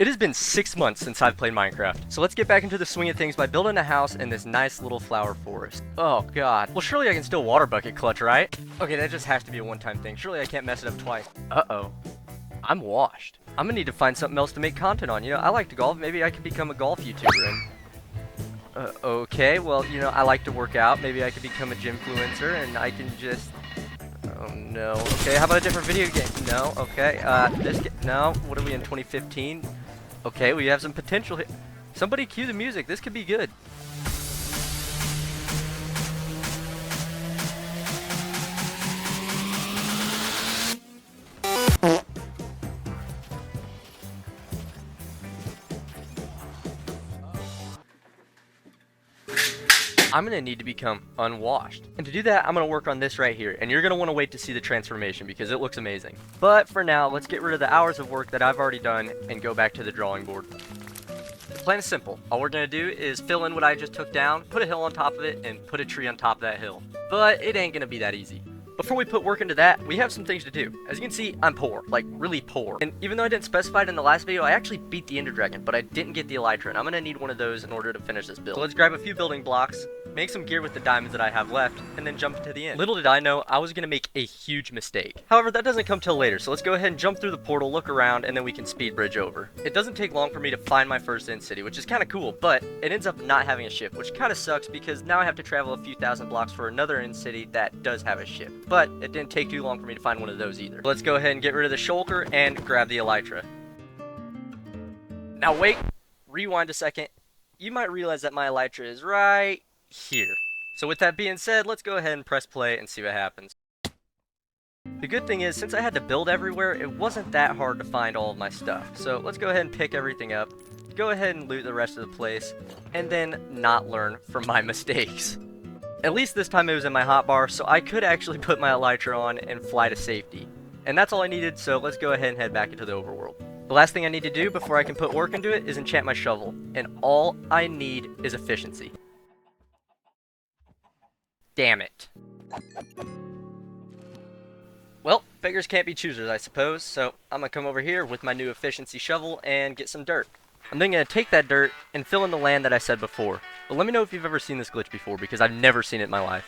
It has been 6 months since I've played Minecraft, so let's get back into the swing of things by building a house in this nice little flower forest. Oh god. Well, surely I can still water bucket clutch, right? Okay, that just has to be a one-time thing. Surely I can't mess it up twice. Uh-oh. I'm washed. I'm gonna need to find something else to make content on. You know, I like to golf. Maybe I could become a golf YouTuber and... okay, well, you know, I like to work out. Maybe I could become a gymfluencer and I can just... Oh no. Okay, how about a different video game? No, okay. No, what are we in 2015? Okay, we have some potential here. Somebody cue the music. This could be good. I'm gonna need to become unwashed. And to do that, I'm gonna work on this right here. And you're gonna wanna wait to see the transformation because it looks amazing. But for now, let's get rid of the hours of work that I've already done and go back to the drawing board. The plan is simple. All we're gonna do is fill in what I just took down, put a hill on top of it, and put a tree on top of that hill. But it ain't gonna be that easy. Before we put work into that, we have some things to do. As you can see, I'm poor, like really poor. And even though I didn't specify it in the last video, I actually beat the Ender Dragon, but I didn't get the Elytra, and I'm gonna need one of those in order to finish this build. So let's grab a few building blocks, make some gear with the diamonds that I have left, and then jump into the end. Little did I know, I was gonna make a huge mistake. However, that doesn't come till later, so let's go ahead and jump through the portal, look around, and then we can speed bridge over. It doesn't take long for me to find my first end city, which is kinda cool, but it ends up not having a ship, which kinda sucks because now I have to travel a few thousand blocks for another end city that does have a ship. But it didn't take too long for me to find one of those either. Let's go ahead and get rid of the shulker and grab the elytra. Now wait, rewind a second. You might realize that my elytra is right here. So with that being said, let's go ahead and press play and see what happens. The good thing is, since I had to build everywhere, it wasn't that hard to find all of my stuff. So let's go ahead and pick everything up, go ahead and loot the rest of the place, and then not learn from my mistakes. At least this time it was in my hotbar, so I could actually put my elytra on and fly to safety. And that's all I needed, so let's go ahead and head back into the overworld. The last thing I need to do before I can put work into it is enchant my shovel, and all I need is efficiency. Damn it. Well, beggars can't be choosers, I suppose, so I'm gonna come over here with my new efficiency shovel and get some dirt. I'm then going to take that dirt and fill in the land that I said before. But let me know if you've ever seen this glitch before, because I've never seen it in my life.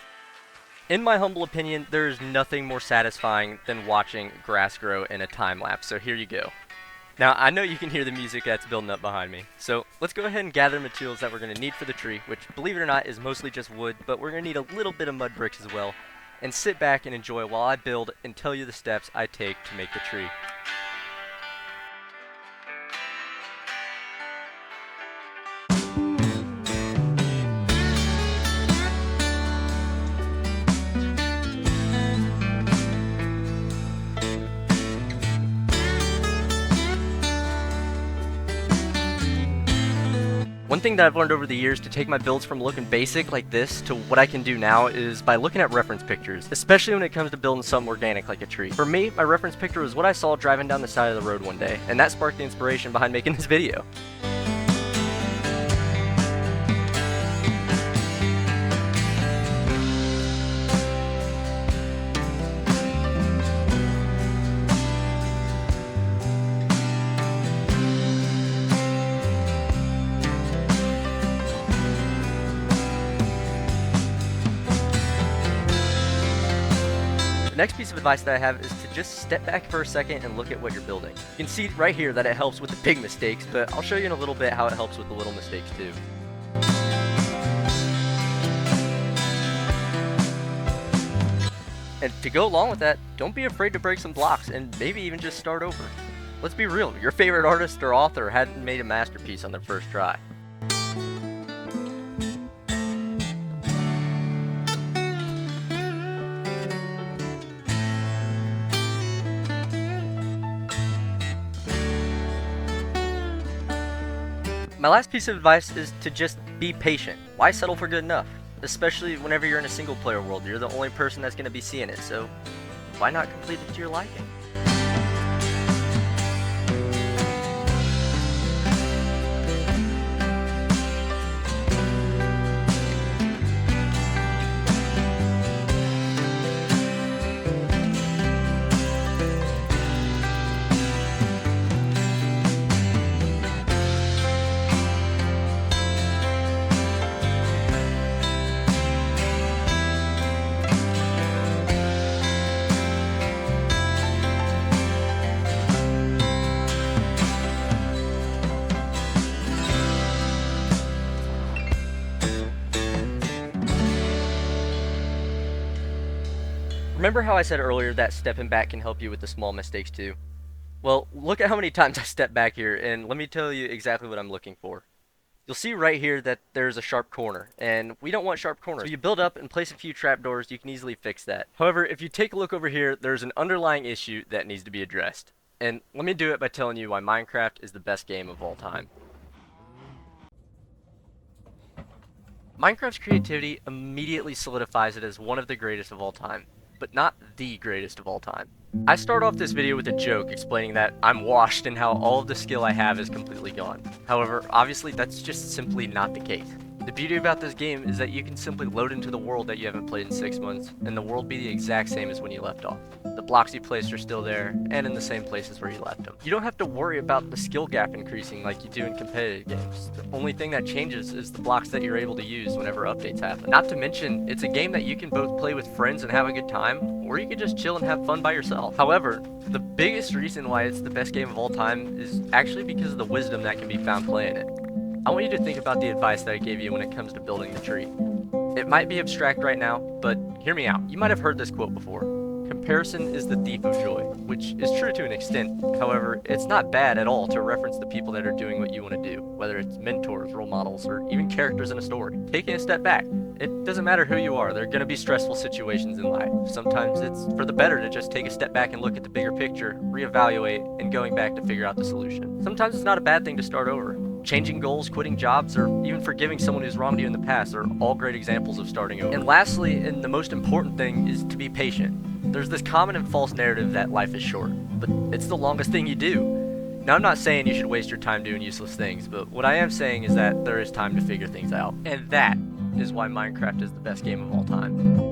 In my humble opinion, there is nothing more satisfying than watching grass grow in a time lapse, so here you go. Now, I know you can hear the music that's building up behind me, so let's go ahead and gather materials that we're going to need for the tree, which, believe it or not, is mostly just wood, but we're going to need a little bit of mud bricks as well, and sit back and enjoy while I build and tell you the steps I take to make the tree. One thing that I've learned over the years to take my builds from looking basic like this to what I can do now is by looking at reference pictures, especially when it comes to building something organic like a tree. For me, my reference picture was what I saw driving down the side of the road one day, and that sparked the inspiration behind making this video. The next piece of advice that I have is to just step back for a second and look at what you're building. You can see right here that it helps with the big mistakes, but I'll show you in a little bit how it helps with the little mistakes too. And to go along with that, don't be afraid to break some blocks and maybe even just start over. Let's be real, your favorite artist or author hadn't made a masterpiece on their first try. My last piece of advice is to just be patient. Why settle for good enough? Especially whenever you're in a single player world, you're the only person that's going to be seeing it, so why not complete it to your liking? Remember how I said earlier that stepping back can help you with the small mistakes too? Well, look at how many times I stepped back here, and let me tell you exactly what I'm looking for. You'll see right here that there's a sharp corner, and we don't want sharp corners. So you build up and place a few trapdoors, you can easily fix that. However, if you take a look over here, there's an underlying issue that needs to be addressed. And let me do it by telling you why Minecraft is the best game of all time. Minecraft's creativity immediately solidifies it as one of the greatest of all time, but not the greatest of all time. I start off this video with a joke explaining that I'm washed and how all of the skill I have is completely gone. However, obviously that's just simply not the case. The beauty about this game is that you can simply load into the world that you haven't played in 6 months, and the world be the exact same as when you left off. The blocks you placed are still there, and in the same places where you left them. You don't have to worry about the skill gap increasing like you do in competitive games. The only thing that changes is the blocks that you're able to use whenever updates happen. Not to mention, it's a game that you can both play with friends and have a good time, or you can just chill and have fun by yourself. However, the biggest reason why it's the best game of all time is actually because of the wisdom that can be found playing it. I want you to think about the advice that I gave you when it comes to building the tree. It might be abstract right now, but hear me out. You might have heard this quote before. Comparison is the thief of joy, which is true to an extent. However, it's not bad at all to reference the people that are doing what you want to do, whether it's mentors, role models, or even characters in a story. Taking a step back, it doesn't matter who you are, there are going to be stressful situations in life. Sometimes it's for the better to just take a step back and look at the bigger picture, reevaluate, and going back to figure out the solution. Sometimes it's not a bad thing to start over. Changing goals, quitting jobs, or even forgiving someone who's wronged you in the past are all great examples of starting over. And lastly, and the most important thing, is to be patient. There's this common and false narrative that life is short, but it's the longest thing you do. Now, I'm not saying you should waste your time doing useless things, but what I am saying is that there is time to figure things out. And that is why Minecraft is the best game of all time.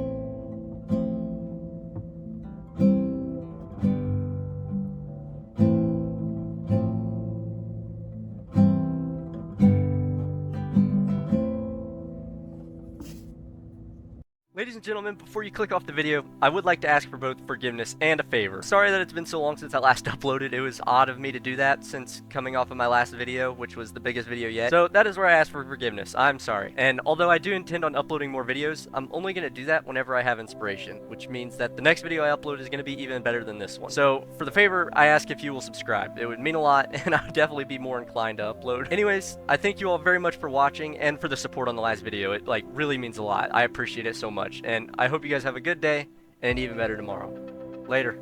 Ladies and gentlemen, before you click off the video, I would like to ask for both forgiveness and a favor. Sorry that it's been so long since I last uploaded. It was odd of me to do that since coming off of my last video, which was the biggest video yet. So that is where I ask for forgiveness. I'm sorry. And although I do intend on uploading more videos, I'm only going to do that whenever I have inspiration, which means that the next video I upload is going to be even better than this one. So for the favor, I ask if you will subscribe. It would mean a lot, and I would definitely be more inclined to upload. Anyways, I thank you all very much for watching and for the support on the last video. It really means a lot. I appreciate it so much. And I hope you guys have a good day and even better tomorrow. Later.